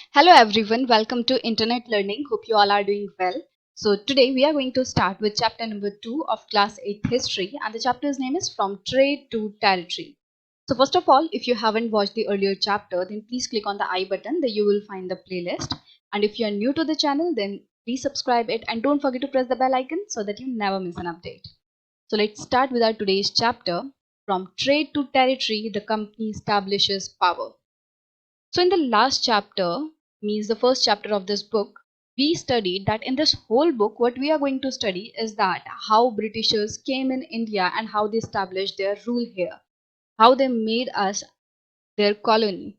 Hello everyone, welcome to Internet Learning. Hope you all are doing well. So today we are going to start with chapter number 2 of class 8 history, and the chapter's name is From Trade to Territory. So first of all, if you haven't watched the earlier chapter, then please click on the I button, there you will find the playlist. And if you are new to the channel, then please subscribe it and don't forget to press the bell icon so that you never miss an update. So let's start with our today's chapter. From Trade to Territory, the company establishes power. So in the last chapter, means the first chapter of this book, we studied that in this whole book, what we are going to study is that how Britishers came in India and how they established their rule here, how they made us their colony.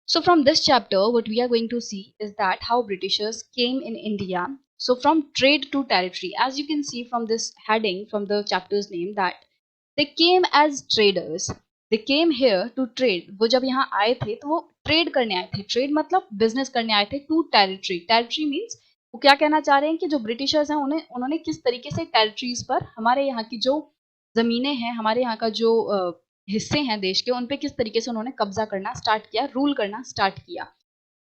So from this chapter, what we are going to see is that how Britishers came in India. So from trade to territory, as you can see from this heading, from the chapter's name, that they came as traders. They came here to trade. वो जब यहाँ आए थे तो वो trade करने आए थे. ट्रेड मतलब बिजनेस करने आए थे. To territory. टेरिटरी मीन्स वो क्या कहना चाह रहे हैं कि जो ब्रिटिशर्स हैं उन्होंने किस तरीके से टेरिटरीज पर हमारे यहाँ की जो जमीनें हैं, हमारे यहाँ का जो हिस्से हैं देश के, उन पे किस तरीके से उन्होंने कब्जा करना स्टार्ट किया, रूल करना स्टार्ट किया.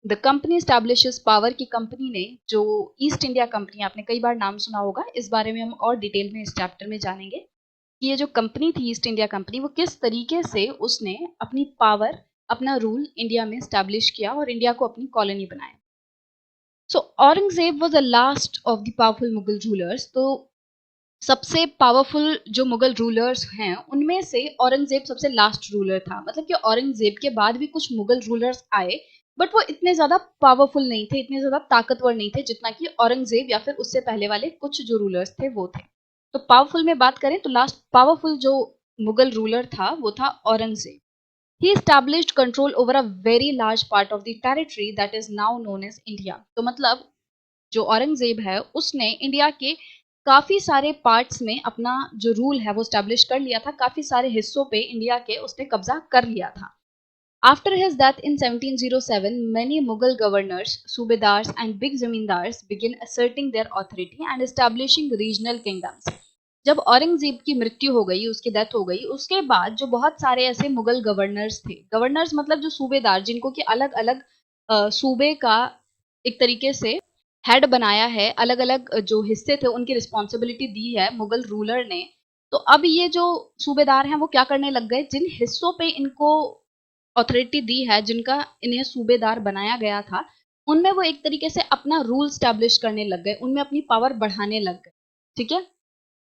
द कंपनी स्टैब्लिशेस पावर की कंपनी ने, जो ईस्ट इंडिया कंपनी, आपने कई बार नाम सुना होगा, इस बारे में हम और डिटेल में इस चैप्टर में जानेंगे कि ये जो कंपनी थी ईस्ट इंडिया कंपनी, वो किस तरीके से उसने अपनी पावर, अपना रूल इंडिया में स्टैब्लिश किया और इंडिया को अपनी कॉलोनी बनाया. So Aurangzeb was the last of the powerful Mughal rulers. तो सबसे पावरफुल जो मुगल रूलर्स हैं उनमें से औरंगजेब सबसे लास्ट रूलर था. मतलब कि औरंगजेब के बाद भी कुछ मुगल रूलर्स आए, बट वो इतने ज्यादा पावरफुल नहीं थे, इतने ज्यादा ताकतवर नहीं थे जितना कि औरंगजेब या फिर उससे पहले वाले कुछ जो रूलर्स थे वो थे. तो पावरफुल में बात करें तो लास्ट पावरफुल जो मुगल रूलर था वो था Aurangzeb. He established control over a very large part of the territory that is now known as India. तो मतलब जो औरंगजेब है उसने इंडिया के काफी सारे पार्ट्स में अपना जो रूल है वो स्टैब्लिश कर लिया था. काफी सारे हिस्सों पे इंडिया के उसने कब्जा कर लिया था. After his death in 1707, many Mughal governors, subedars and big zamindars began asserting their authority and establishing regional kingdoms. जब औरंगजेब की मृत्यु हो गई, उसकी डेथ हो गई, उसके बाद जो बहुत सारे ऐसे मुगल गवर्नर्स थे, गवर्नर्स मतलब जो सूबेदार, जिनको कि अलग अलग सूबे का एक तरीके से हेड बनाया है, अलग अलग जो हिस्से थे उनकी रिस्पॉन्सिबिलिटी दी है मुगल रूलर ने. तो अब ये जो सूबेदार हैं वो क्या करने लग गए, जिन हिस्सों पे इनको अथॉरिटी दी है, जिनका इन्हें सूबेदार बनाया गया था, उनमें वो एक तरीके से अपना रूल स्टैब्लिश करने लग गए, उनमें अपनी पावर बढ़ाने लग गए. ठीक है,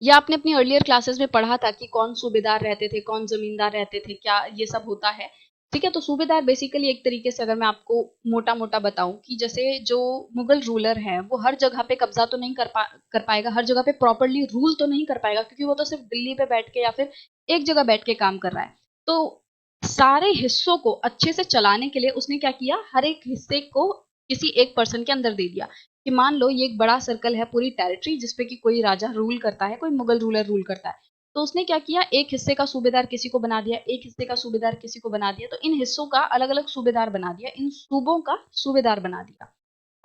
या आपने अपनी अर्लियर क्लासेस में पढ़ा था कि कौन सूबेदार रहते थे, कौन जमींदार रहते थे, क्या ये सब होता है. ठीक है, तो सूबेदार बेसिकली एक तरीके से, अगर मैं आपको मोटा मोटा बताऊं, कि जैसे जो मुगल रूलर है वो हर जगह पे कब्जा तो नहीं कर पाएगा, हर जगह पे प्रॉपरली रूल तो नहीं कर पाएगा, क्योंकि वो तो सिर्फ दिल्ली पे बैठ के या फिर एक जगह बैठ के काम कर रहा है. तो सारे हिस्सों को अच्छे से चलाने के लिए उसने क्या किया, हर एक हिस्से को किसी एक पर्सन के अंदर दे दिया. कि मान लो ये एक बड़ा सर्कल है, पूरी टेरिटरी, जिसपे कि कोई राजा रूल करता है, कोई मुगल रूलर रूल करता है. तो उसने क्या किया, एक हिस्से का सूबेदार किसी को बना दिया, एक हिस्से का सूबेदार किसी को बना दिया. तो इन हिस्सों का अलग अलग सूबेदार बना दिया, इन सूबों का सूबेदार बना दिया.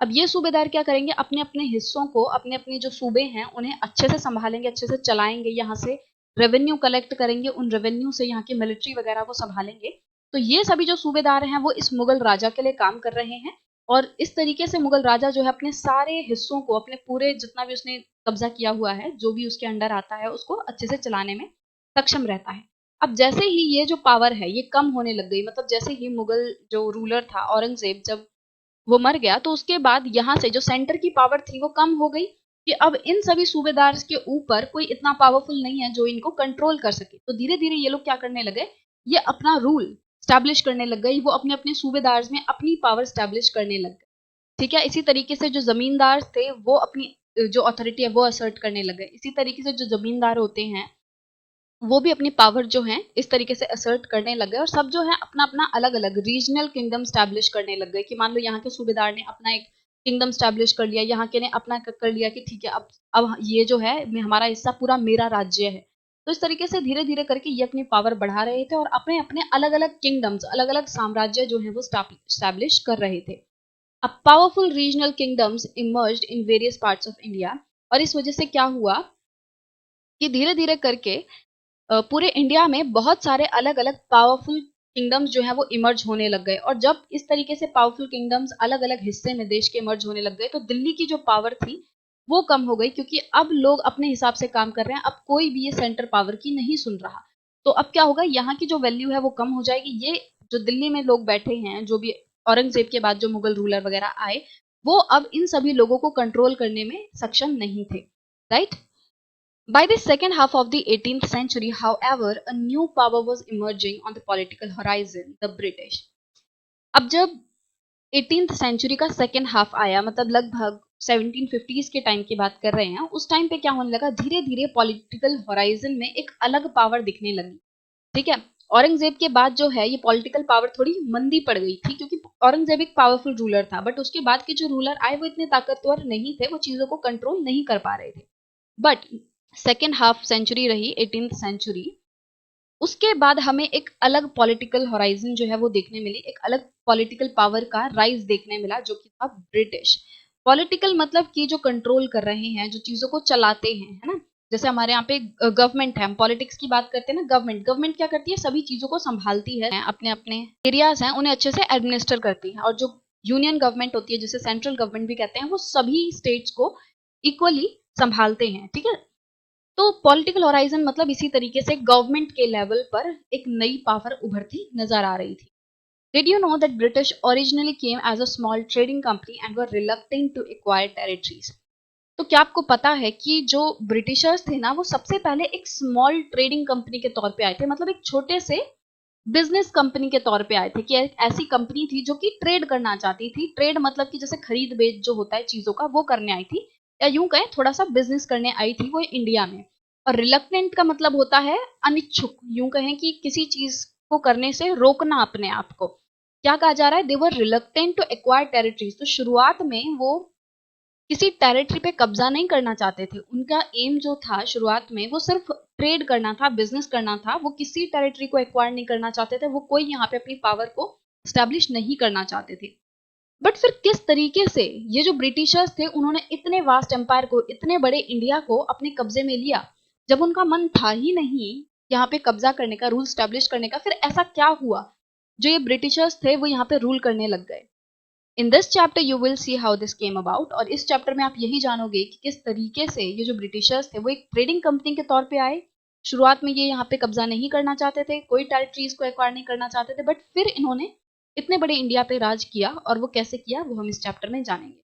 अब ये सूबेदार क्या करेंगे, अपने अपने हिस्सों को, अपने अपने जो सूबे हैं उन्हें अच्छे से संभालेंगे, अच्छे से चलाएंगे, यहाँ से रेवेन्यू कलेक्ट करेंगे, उन रेवेन्यू से यहाँ की मिलिट्री वगैरह को संभालेंगे. तो ये सभी जो सूबेदार हैं वो इस मुगल राजा के लिए काम कर रहे हैं. और इस तरीके से मुगल राजा जो है अपने सारे हिस्सों को, अपने पूरे जितना भी उसने कब्जा किया हुआ है, जो भी उसके अंडर आता है, उसको अच्छे से चलाने में सक्षम रहता है. अब जैसे ही ये जो पावर है ये कम होने लग गई, मतलब जैसे ही मुगल जो रूलर था औरंगजेब, जब वो मर गया, तो उसके बाद यहाँ से जो सेंटर की पावर थी वो कम हो गई, कि अब इन सभी सूबेदार के ऊपर कोई इतना पावरफुल नहीं है जो इनको कंट्रोल कर सके. तो धीरे धीरे ये लोग क्या करने लगे, ये अपना रूल स्टैब्लिश करने लग गए, वो अपने अपने सूबेदार में अपनी पावर स्टैब्लिश करने लग गए. ठीक है, इसी तरीके से जो जमींदार थे वो अपनी जो अथॉरिटी है वो असर्ट करने लग गए. इसी तरीके से जो जमींदार होते हैं वो भी अपनी पावर जो है इस तरीके से असर्ट करने लग गए, और सब जो है अपना अपना अलग अलग रीजनल किंगडम स्टैब्लिश करने लग गए. कि मान लो यहाँ के सूबेदार ने अपना एक किंगडम स्टैब्लिश कर लिया, यहाँ के ने अपना कर लिया कि ठीक है अब ये जो है हमारा हिस्सा पूरा मेरा राज्य है. तो इस तरीके से धीरे धीरे करके ये अपनी पावर बढ़ा रहे थे और अपने अपने अलग अलग किंगडम्स, अलग अलग साम्राज्य जो है वो स्टैब्लिश कर रहे थे. अब powerful regional kingdoms emerged in various parts of India. और इस वजह से क्या हुआ कि धीरे धीरे करके पूरे इंडिया में बहुत सारे अलग अलग पावरफुल किंगडम्स जो है वो इमर्ज होने लग गए। और जब इस तरीके से पावरफुल किंगडम्स अलग अलग हिस्से में देश के इमर्ज होने लग गए तो दिल्ली की जो पावर थी वो कम हो गई, क्योंकि अब लोग अपने हिसाब से काम कर रहे हैं, अब कोई भी ये सेंटर पावर की नहीं सुन रहा। तो अब क्या होगा, यहाँ की जो वैल्यू है वो कम हो जाएगी। ये जो दिल्ली में लोग बैठे हैं, जो भी औरंगजेब के बाद जो मुगल रूलर वगैरह आए, वो अब इन सभी लोगों को कंट्रोल करने में सक्षम नहीं थे, right. By the second half of the 18th century, however, a new power was emerging on the political horizon, the British. अब जब 18th सेंचुरी का सेकेंड हाफ आया, मतलब लगभग 1750s के टाइम की बात कर रहे हैं, उस टाइम पे क्या होने लगा, धीरे धीरे पॉलिटिकल होराइजन में एक अलग पावर दिखने लगी। ठीक है, औरंगजेब के बाद जो है ये पॉलिटिकल पावर थोड़ी मंदी पड़ गई थी, क्योंकि औरंगजेब एक पावरफुल रूलर था, बट उसके बाद के जो रूलर आए वो इतने ताकतवर नहीं थे, वो चीजों को कंट्रोल नहीं कर पा रहे थे। बट सेकेंड हाफ सेंचुरी रही 18th सेंचुरी, उसके बाद हमें एक अलग पॉलिटिकल होराइजन जो है वो देखने मिली, एक अलग पॉलिटिकल पावर का राइज देखने मिला, जो कि था ब्रिटिश। पॉलिटिकल मतलब कि जो कंट्रोल कर रहे हैं, जो चीजों को चलाते हैं, है ना। जैसे हमारे यहाँ पे गवर्नमेंट है, हम पॉलिटिक्स की बात करते हैं ना, गवर्नमेंट गवर्नमेंट क्या करती है, सभी चीजों को संभालती है, अपने अपने एरियाज हैं उन्हें अच्छे से एडमिनिस्टर करती है। और जो यूनियन गवर्नमेंट होती है, जिसे सेंट्रल गवर्नमेंट भी कहते हैं, वो सभी स्टेट्स को इक्वली संभालते हैं। ठीक है, तो पॉलिटिकल होराइजन मतलब इसी तरीके से गवर्नमेंट के लेवल पर एक नई पावर उभरती नजर आ रही थी। Did you know that British originally came as a small trading company and were reluctant to acquire territories? तो क्या आपको पता है कि जो ब्रिटिशर्स थे ना, वो सबसे पहले एक स्मॉल ट्रेडिंग कंपनी के तौर पे आए थे, मतलब एक छोटे से बिजनेस कंपनी के तौर पे आए थे, कि एक ऐसी कंपनी थी जो कि ट्रेड करना चाहती थी। ट्रेड मतलब कि जैसे खरीद बेच जो होता है चीजों का, वो करने आई थी, या यूं कहें थोड़ा सा बिजनेस करने आई थी वो इंडिया में। और रिलक्टेंट का मतलब होता है अनिच्छुक, यूं कहें कि किसी चीज को करने से रोकना अपने आप को। क्या कहा जा रहा है, दे वर रिलक्टेंट टू एक्वायर टेरिटरीज। तो शुरुआत में वो किसी टेरिटरी पे कब्जा नहीं करना चाहते थे, उनका एम जो था शुरुआत में वो सिर्फ ट्रेड करना था, बिजनेस करना था। वो किसी टेरिटरी को एक्वायर नहीं करना चाहते थे, वो कोई यहाँ पे अपनी पावर को स्टैब्लिश नहीं करना चाहते थे। बट फिर किस तरीके से ये जो ब्रिटिशर्स थे, उन्होंने इतने वास्ट एम्पायर को, इतने बड़े इंडिया को अपने कब्जे में लिया, जब उनका मन था ही नहीं यहाँ पे कब्जा करने का, रूल स्टैब्लिश करने का, फिर ऐसा क्या हुआ जो ये ब्रिटिशर्स थे वो यहाँ पे रूल करने लग गए। In this chapter you will see how this came about. और इस चैप्टर में आप यही जानोगे कि किस तरीके से ये जो ब्रिटिशर्स थे वो एक ट्रेडिंग कंपनी के तौर पे आए। शुरुआत में ये यहाँ पे कब्जा नहीं करना चाहते थे, कोई टेरिटरीज को एक्वायर नहीं करना चाहते थे, बट फिर इन्होंने इतने बड़े इंडिया पे राज किया, और वो कैसे किया वो हम इस चैप्टर में जानेंगे।